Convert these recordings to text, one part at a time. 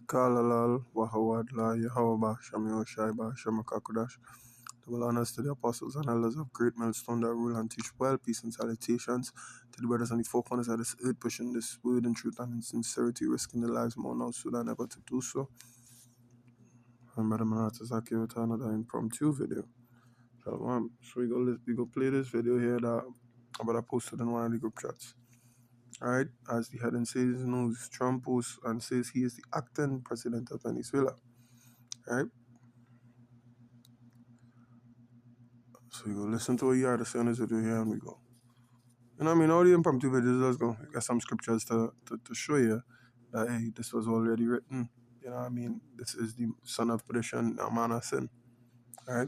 Kalalal, Wahawadla, Yahweh, Shamio, Shaiba, Shamakakudash. Double honors to the apostles and elders of great millstone that rule and teach well, peace and salutations to the brothers on the four corners of this earth, pushing this word in truth and in sincerity, risking their lives more now so than ever to do so. And Brother Manata Zaki with another impromptu video. So we go play this video here that I posted in one of the group chats. Alright, as the heading says, knows Trump posts and says he is the acting president of Venezuela. Alright? So we go listen to what you had to say on this video here and we go. You know what I mean? All the impromptu videos, let's go. I got some scriptures to show you that, hey, this was already written. You know what I mean? This is the son of perdition, a man of sin. Alright?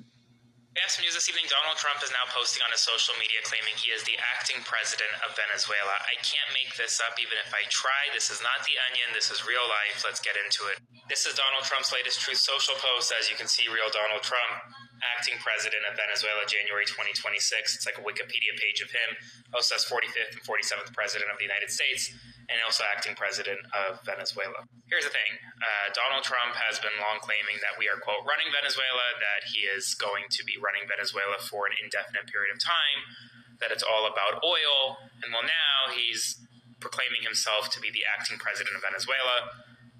We have some news this evening. Donald Trump is now posting on his social media claiming he is the acting president of Venezuela. I can't make this up even if I try. This is not The Onion. This is real life. Let's get into it. This is Donald Trump's latest Truth Social post. As you can see, real Donald Trump, acting president of Venezuela, January 2026. It's like a Wikipedia page of him. Also says 45th and 47th president of the United States, and also acting president of Venezuela. Here's the thing. Donald Trump has been long claiming that we are, quote, running Venezuela, that he is going to be running Venezuela for an indefinite period of time, that it's all about oil, and well, now he's proclaiming himself to be the acting president of Venezuela.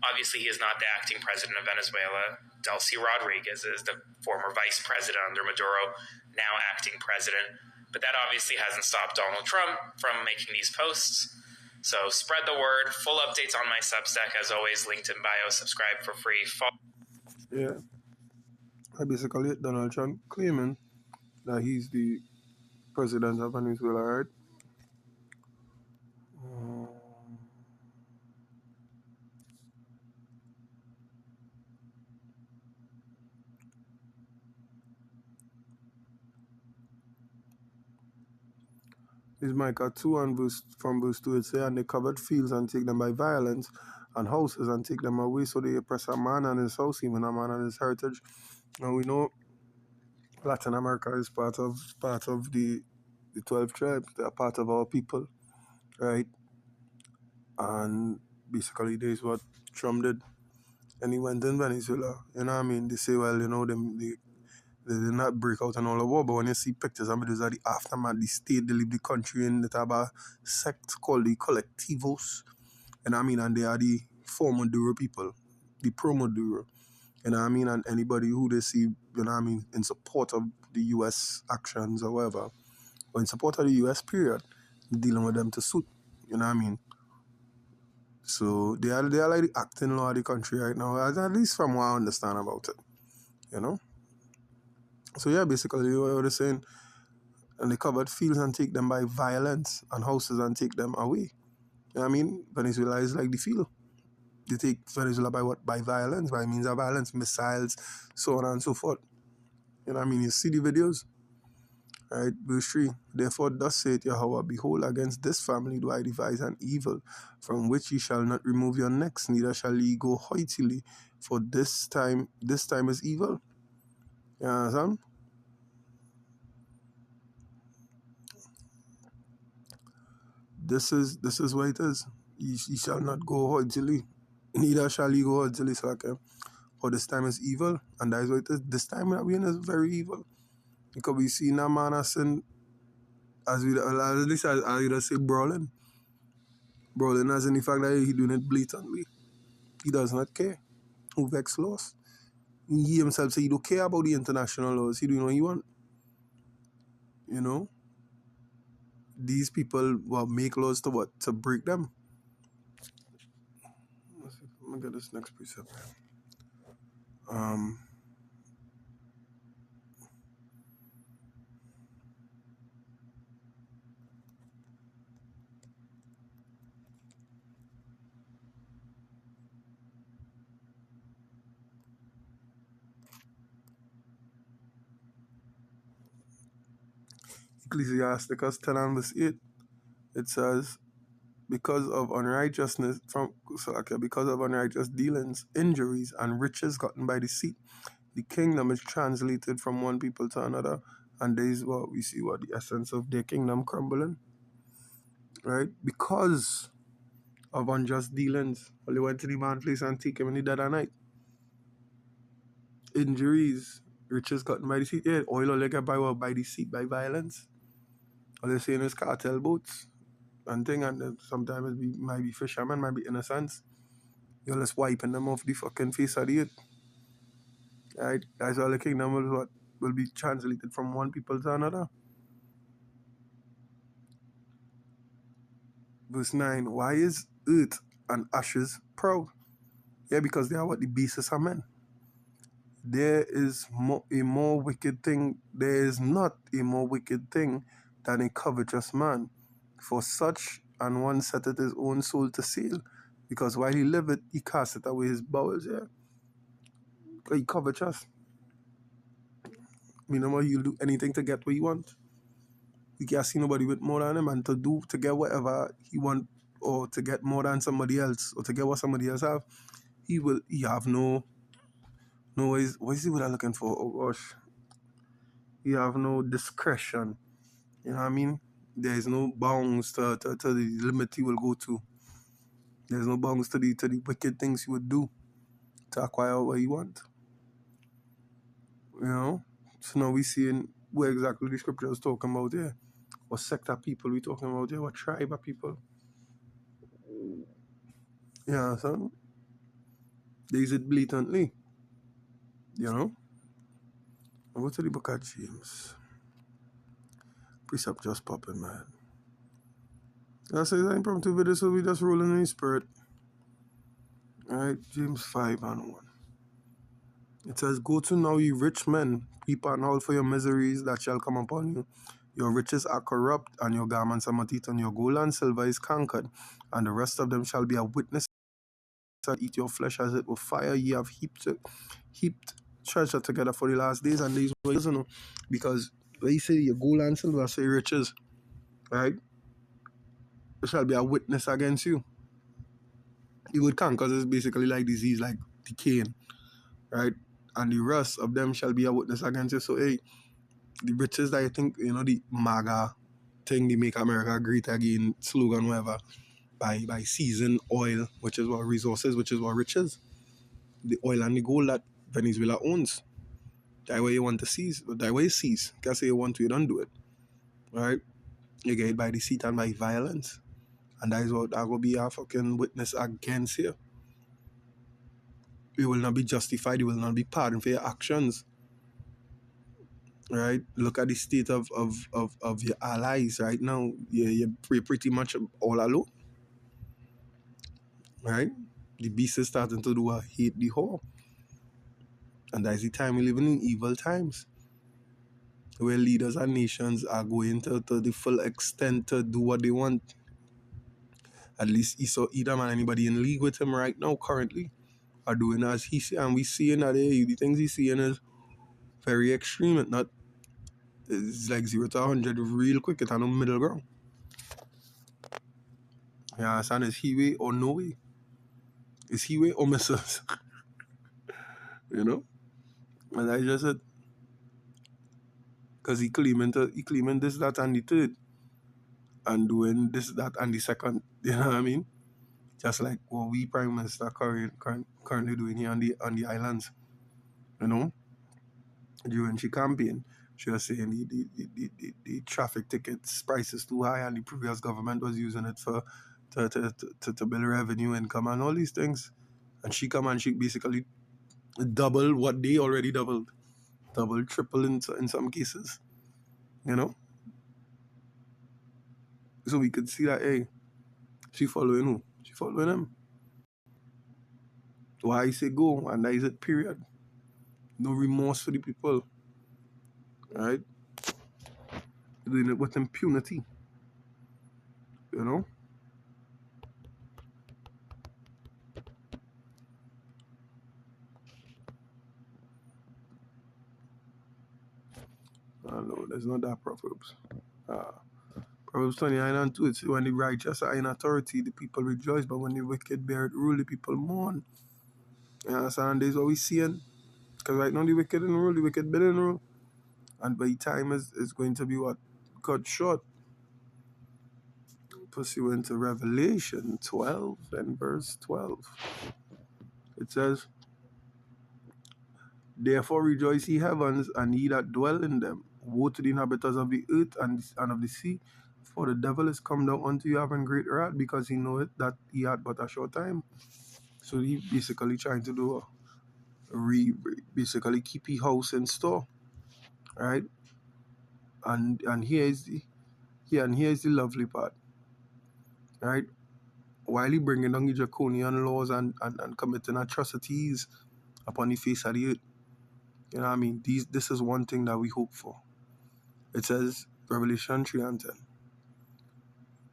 Obviously, he is not the acting president of Venezuela. Delcy Rodriguez is the former vice president under Maduro, now acting president. But that obviously hasn't stopped Donald Trump from making these posts. So spread the word. Full updates on my Substack, as always, linked in bio. Subscribe for free. Yeah. I basically Donald Trump claiming that he's the president of Venezuela, right? Is Micah 2 and from verse 2 it says, and they covered fields and take them by violence, and houses and take them away, so they oppress a man and his house, even a man and his heritage. And we know Latin America is part of the 12 tribes. They are part of our people, right? And basically this is what Trump did. And he went in Venezuela. You know what I mean? They say, well, you know, they did not break out and all the war, but when you see pictures of videos of the aftermath, the state, they leave the country in the type of sect called the Colectivos. You know what I mean? And they are the former Maduro people, the pro-Maduro. You know what I mean? And anybody who they see, you know what I mean, in support of the U.S. actions or whatever, or in support of the U.S. period, dealing with them to suit. You know what I mean? So they are like the acting law of the country right now, at least from what I understand about it. You know? So yeah, basically what they're saying, and they covered fields and take them by violence, and houses and take them away. You know what I mean? Venezuela is like the field. They take Venezuela by what? By violence, by means of violence, missiles, so on and so forth. You know what I mean? You see the videos. Right, verse 3. Therefore thus saith Yahweh, behold, against this family do I devise an evil, from which ye shall not remove your necks, neither shall ye go hoitily, for this time is evil. You understand? This is what it is. Ye shall not go hoitily, neither shall ye go hoitily, so okay. For this time is evil, and that is what it is. This time that we're in is very evil. Because we see no man as sin, as we at least I would say brawling. Brawling as in the fact that he doing it blatantly. He does not care who vex laws. He himself say he don't care about the international laws. He doing what he want. You know? These people will make laws to what? To break them. Let's see, I'm gonna get this next precept. Ecclesiasticus 10 and verse 8. It says, because of unrighteous dealings, injuries, and riches gotten by deceit, the kingdom is translated from one people to another, and there is what we see, what the essence of their kingdom crumbling. right? Because of unjust dealings. Well, they went to the man's place and take him in the dead of night. Injuries, riches gotten by the seat. Yeah, oil or get by the seat by violence. All they're saying is cartel boats and thing, and then sometimes might be fishermen, might be innocents. You're just wiping them off the fucking face of the earth. Right? That's all the kingdom will be translated from one people to another. Verse 9, why is earth and ashes proud? Yeah, because they are what the basis of men. There is a more wicked thing. There is not a more wicked thing than a covetous man. For such an one setteth his own soul to sale, because while he liveth, he casteth away his bowels. Yeah, he covetous. Meaning, he'll do anything to get what he want. He can't see nobody with more than him, and to get whatever he want, or to get more than somebody else, or to get what somebody else have, he have no ways. What is he what I'm looking for? Oh gosh, he have no discretion. You know what I mean? There is no bounds to the limit he will go to. There's no bounds to the wicked things he would do to acquire what he want. You know? So now we seeing where exactly the scripture is talking about here. What sect of people we talking about here? What tribe of people? Yeah, son. There is it blatantly. You know? I go to the book of James. Precept just popping, man. I say that impromptu video, so we just rolling in the spirit. Alright, James 5 and 1. It says, go to now, ye rich men, weep and howl for your miseries that shall come upon you. Your riches are corrupt, and your garments are moth eaten. Your gold and silver is cankered, and the rest of them shall be a witness that eat your flesh as it with fire. Ye have heaped treasure together for the last days, and these ways, you know, because when you say your gold and silver, say riches, right? There shall be a witness against you. You would can't, because it's basically like disease, like decaying, right? And the rest of them shall be a witness against you. So, hey, the riches that you think, you know, the MAGA thing, the Make America Great Again slogan, whatever, by seizing oil, which is what resources, which is what riches, the oil and the gold that Venezuela owns. That way you want to seize, but that way you seize. Can't say you want to, you don't do it. Right? You get it by deceit and by violence. And that is what that will be a fucking witness against you. You will not be justified, you will not be pardoned for your actions. Right? Look at the state of your allies right now. You're pretty much all alone. Right? The beast is starting to do a hate the whole. And that's the time we live in evil times. Where leaders and nations are going to the full extent to do what they want. At least S.O.T.E and anybody in league with him right now currently are doing as he see, and we seeing that the things he's seeing is very extreme. It's like 0 to 100 real quick. It's no middle ground. Yeah, understand? Is he way or no way? Is he way or misses? You know? And I just said, because he claiming this, that, and the third, and doing this, that, and the second. You know what I mean? Just like what we Prime Minister currently doing here on the islands. You know? During she campaign, she was saying the traffic tickets price is too high, and the previous government was using it for to build revenue, income, and all these things. And she come and she basically double what they already doubled, triple in some cases, you know. So we could see that, hey, she following who? She following him. Why I say go, and that is it. Period. No remorse for the people, right? Doing it with impunity, you know. No, there's not that Proverbs. Proverbs 29 and 2, it says, when the righteous are in authority, the people rejoice, but when the wicked bear it rule, the people mourn. You understand? This is what we seeing. Because right now the wicked in rule, the wicked been in rule. And by time is going to be what? Cut short. pursuant to Revelation 12 and verse 12. It says, "Therefore rejoice, ye heavens, and ye that dwell in them. Woe to the inhabitants of the earth and of the sea, for the devil is come down unto you having great wrath, because he knoweth that he had but a short time." So he basically trying to do basically keep his house in store, right? And here's the lovely part, right? While he bringing down the draconian laws and committing atrocities upon the face of the earth, you know what I mean? This is one thing that we hope for. It says, Revelation 3 and 10,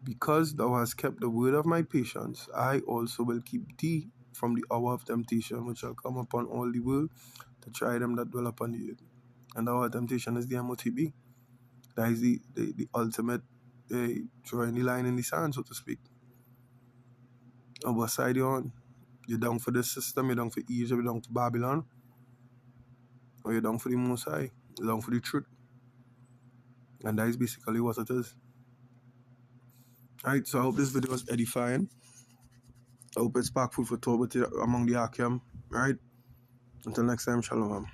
"Because thou hast kept the word of my patience, I also will keep thee from the hour of temptation, which shall come upon all the world to try them that dwell upon the earth." And the hour of temptation is the M.O.T.B. That is the ultimate drawing the line in the sand, so to speak. On what side you're on? You're down for this system, you're down for Egypt, you're down for Babylon, or you're down for the Most High, you're down for the truth. And that is basically what it is. Alright, so I hope this video was edifying. I hope it's sparked food for thought among the Akim. Alright, until next time, shalom.